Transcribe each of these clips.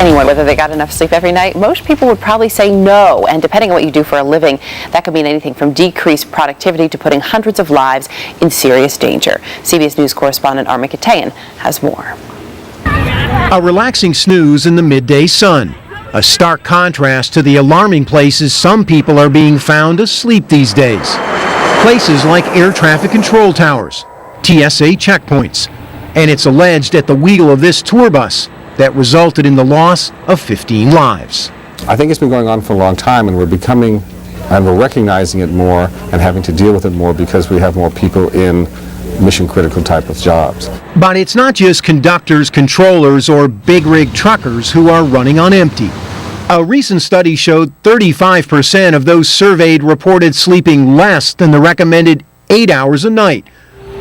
anyone whether they got enough sleep every night, most people would probably say no. And depending on what you do for a living, that could mean anything from decreased productivity to putting hundreds of lives in serious danger. CBS News correspondent Armin Katayan has more. A relaxing snooze in the midday sun. A stark contrast to the alarming places some people are being found asleep these days. Places like air traffic control towers, TSA checkpoints, and it's alleged at the wheel of this tour bus that resulted in the loss of 15 lives. I think it's been going on for a long time, and we're recognizing it more and having to deal with it more because we have more people in mission critical type of jobs. But it's not just conductors, controllers, or big rig truckers who are running on empty. A recent study showed 35% of those surveyed reported sleeping less than the recommended 8 hours a night.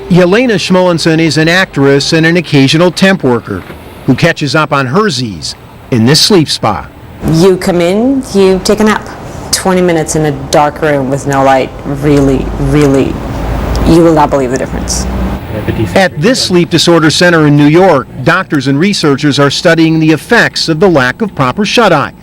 Yelena Schmolenson is an actress and an occasional temp worker who catches up on her Z's in this sleep spa. You come in, you take a nap. 20 minutes in a dark room with no light, really, you will not believe the difference. At this sleep disorder center in New York, doctors and researchers are studying the effects of the lack of proper shut-eye.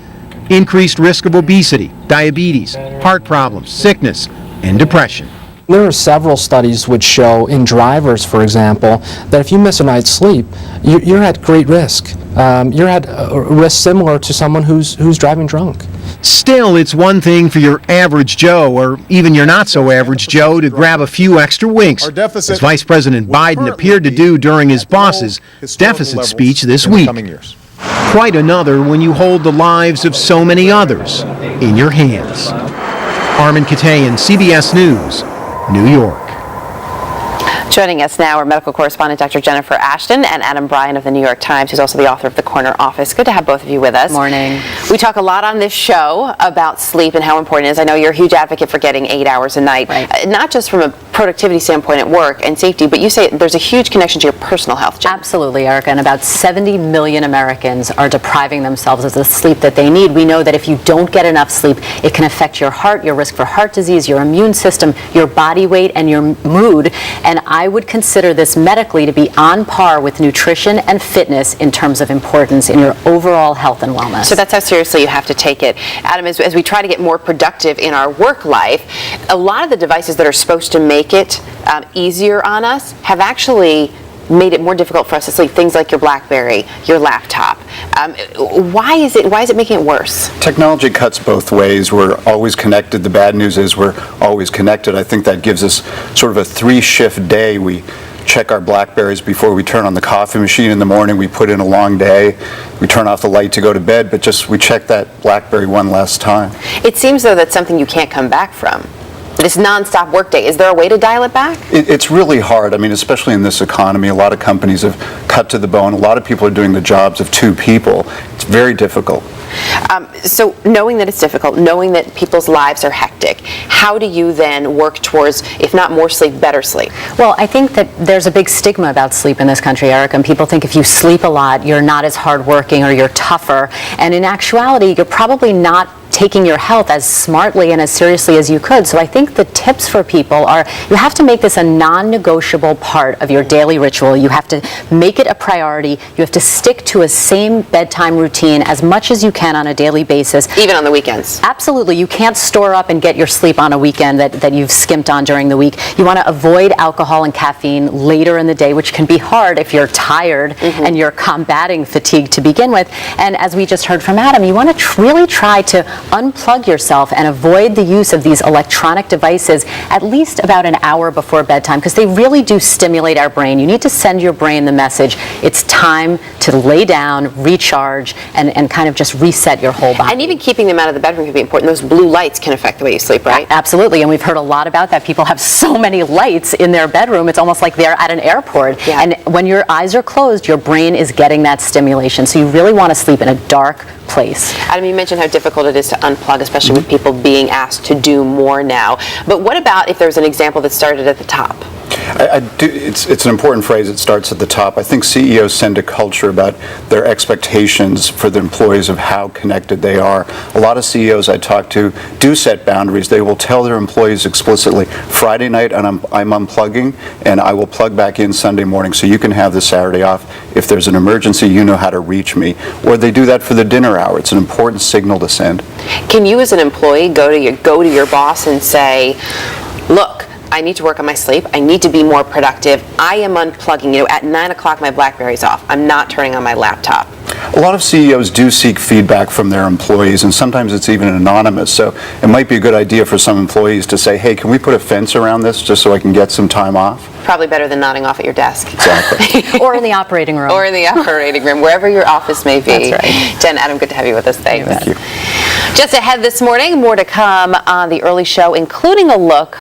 Increased risk of obesity, diabetes, heart problems, sickness, and depression. There are several studies which show in drivers, for example, that if you miss a night's sleep, you're at great risk. You're at a risk similar to someone who's driving drunk. Still, it's one thing for your average Joe, or even your not-so-average Joe, to grab a few extra winks, as Vice President Biden appeared to do during his boss's deficit speech this week. Quite another when you hold the lives of so many others in your hands. Armin Katayan, CBS News, New York. Joining us now are medical correspondent Dr. Jennifer Ashton and Adam Bryan of the New York Times, who's also the author of The Corner Office. Good to have both of you with us. Morning. We talk a lot on this show about sleep and how important it is. I know you're a huge advocate for getting 8 hours a night, right. Not just from a productivity standpoint at work and safety, but you say there's a huge connection to your personal health, Jen. Absolutely, Erica, and about 70 million Americans are depriving themselves of the sleep that they need. We know that if you don't get enough sleep, it can affect your heart, your risk for heart disease, your immune system, your body weight, and your mood. And I would consider this medically to be on par with nutrition and fitness in terms of importance in your overall health and wellness. So that's how seriously you have to take it. Adam, as we try to get more productive in our work life, a lot of the devices that are supposed to make it easier on us have actually made it more difficult for us to sleep. Things like your BlackBerry, your laptop. Why is it making it worse? Technology cuts both ways. We're always connected. The bad news is we're always connected. I think that gives us sort of a 3-shift day. We check our BlackBerries before we turn on the coffee machine in the morning. We put in a long day. We turn off the light to go to bed, but we check that BlackBerry one last time. It seems though that's something you can't come back from. This non-stop workday, is there a way to dial it back? It's really hard. I mean, especially in this economy, a lot of companies have cut to the bone. A lot of people are doing the jobs of 2 people. It's very difficult. So knowing that it's difficult, knowing that people's lives are hectic, how do you then work towards, if not more sleep, better sleep? Well, I think that there's a big stigma about sleep in this country, Erica, and people think if you sleep a lot, you're not as hardworking or you're tougher. And in actuality, you're probably not taking your health as smartly and as seriously as you could. So I think the tips for people are you have to make this a non-negotiable part of your daily ritual. You have to make it a priority. You have to stick to a same bedtime routine as much as you can on a daily basis. Even on the weekends? Absolutely. You can't store up and get your sleep on a weekend that you've skimped on during the week. You want to avoid alcohol and caffeine later in the day, which can be hard if you're tired and you're combating fatigue to begin with. And as we just heard from Adam, you want to really try to unplug yourself and avoid the use of these electronic devices at least about an hour before bedtime, because they really do stimulate our brain. You need to send your brain the message, it's time to lay down, recharge, and kind of just reset your whole body. And even keeping them out of the bedroom can be important. Those blue lights can affect the way you sleep, right? Absolutely, and we've heard a lot about that. People have so many lights in their bedroom, it's almost like they're at an airport. Yeah. And when your eyes are closed, your brain is getting that stimulation. So you really want to sleep in a dark place. Adam, you mentioned how difficult it is to unplug, especially with people being asked to do more now. But what about if there's an example that started at the top? It's an important phrase. It starts at the top. I think CEOs send a culture about their expectations for the employees of how connected they are. A lot of CEOs I talk to do set boundaries. They will tell their employees explicitly, Friday night I'm unplugging, and I will plug back in Sunday morning, so you can have the Saturday off. If there's an emergency, you know how to reach me. Or they do that for the dinner hour. It's an important signal to send. Can you as an employee go to your boss and say, look, I need to work on my sleep. I need to be more productive. I am unplugging. At 9 o'clock, my BlackBerry's off. I'm not turning on my laptop. A lot of CEOs do seek feedback from their employees, and sometimes it's even anonymous. So it might be a good idea for some employees to say, hey, can we put a fence around this just so I can get some time off? Probably better than nodding off at your desk. Exactly. Or in the operating room. Or in the operating room, wherever your office may be. That's right. Jen, Adam, good to have you with us. Thanks. Thank you. Just ahead this morning, more to come on the early show, including a look